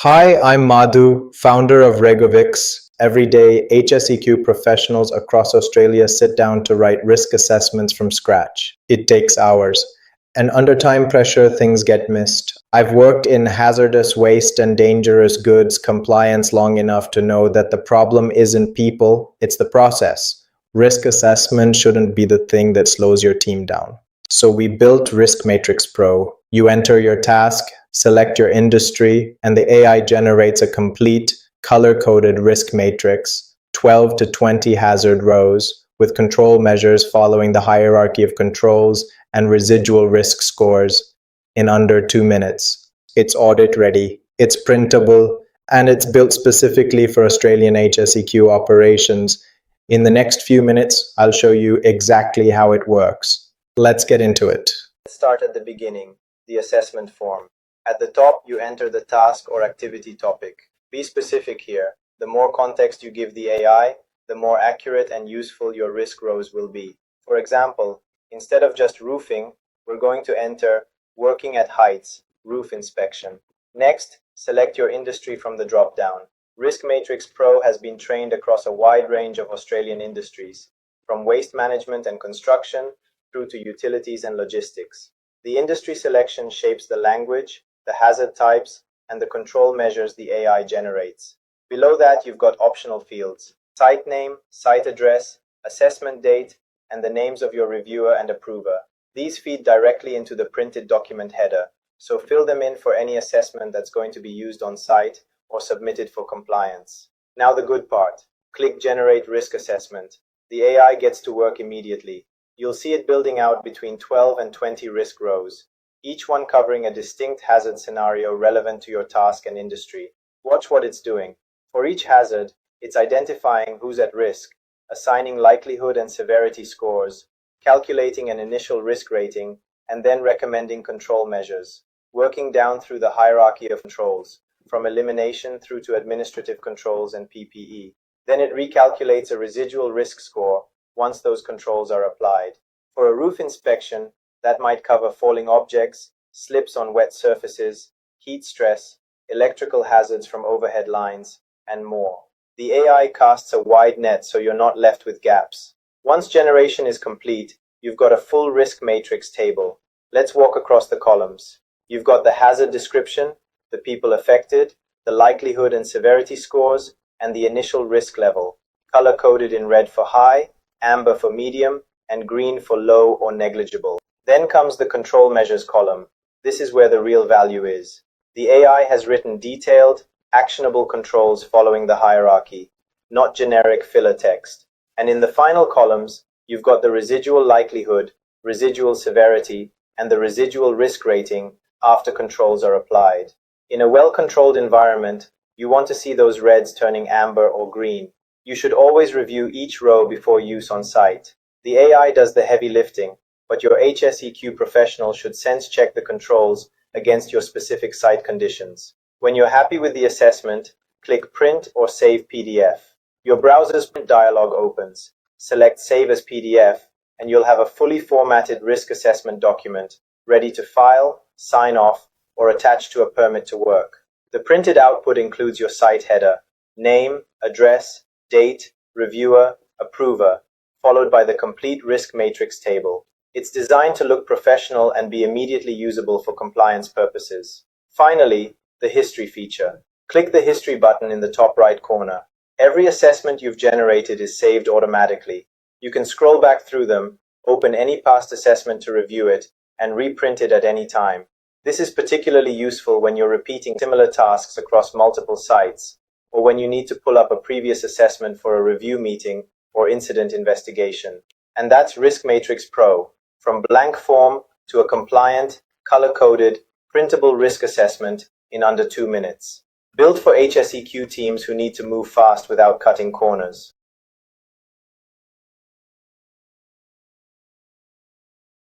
Hi, I'm Madhu, founder of Regovix. Every day, HSEQ professionals across Australia sit down to write risk assessments from scratch. It takes hours. And under time pressure, things get missed. I've worked in hazardous waste and dangerous goods compliance long enough to know that the problem isn't people, it's the process. Risk assessment shouldn't be the thing that slows your team down. So we built RiskMatrix Pro. You enter your task, select your industry, and the AI generates a complete, color-coded risk matrix, 12 to 20 hazard rows, with control measures following the hierarchy of controls and residual risk scores in under 2 minutes. It's audit ready, it's printable, and it's built specifically for Australian HSEQ operations. In the next few minutes, I'll show you exactly how it works. Let's get into it. Let's start at the beginning, the assessment form. At the top, you enter the task or activity topic. Be specific here. The more context you give the AI, the more accurate and useful your risk rows will be. For example, instead of just roofing, we're going to enter working at heights, roof inspection. Next, select your industry from the drop-down. RiskMatrix Pro has been trained across a wide range of Australian industries, from waste management and construction through to utilities and logistics. The industry selection shapes the language, the hazard types, and the control measures the AI generates. Below that, you've got optional fields: site name, site address, assessment date, and the names of your reviewer and approver. These feed directly into the printed document header, so fill them in for any assessment that's going to be used on site or submitted for compliance. Now the good part. Click Generate Risk Assessment. The AI gets to work immediately. You'll see it building out between 12 and 20 risk rows, each one covering a distinct hazard scenario relevant to your task and industry. Watch what it's doing. For each hazard, it's identifying who's at risk, assigning likelihood and severity scores, calculating an initial risk rating, and then recommending control measures, working down through the hierarchy of controls, from elimination through to administrative controls and PPE. Then it recalculates a residual risk score once those controls are applied. For a roof inspection, that might cover falling objects, slips on wet surfaces, heat stress, electrical hazards from overhead lines, and more. The AI casts a wide net so you're not left with gaps. Once generation is complete, you've got a full risk matrix table. Let's walk across the columns. You've got the hazard description, the people affected, the likelihood and severity scores, and the initial risk level, color-coded in red for high, amber for medium, and green for low or negligible. Then comes the control measures column. This is where the real value is. The AI has written detailed, actionable controls following the hierarchy, not generic filler text. And in the final columns, you've got the residual likelihood, residual severity, and the residual risk rating after controls are applied. In a well-controlled environment, you want to see those reds turning amber or green. You should always review each row before use on site. The AI does the heavy lifting, but your HSEQ professional should sense-check the controls against your specific site conditions. When you're happy with the assessment, click Print or Save PDF. Your browser's print dialog opens. Select Save as PDF, and you'll have a fully formatted risk assessment document ready to file, sign off, or attach to a permit to work. The printed output includes your site header, name, address, date, reviewer, approver, followed by the complete risk matrix table. It's designed to look professional and be immediately usable for compliance purposes. Finally, the history feature. Click the history button in the top right corner. Every assessment you've generated is saved automatically. You can scroll back through them, open any past assessment to review it, and reprint it at any time. This is particularly useful when you're repeating similar tasks across multiple sites, or when you need to pull up a previous assessment for a review meeting or incident investigation. And that's RiskMatrix Pro, from blank form to a compliant, color-coded, printable risk assessment in under 2 minutes. Built for HSEQ teams who need to move fast without cutting corners.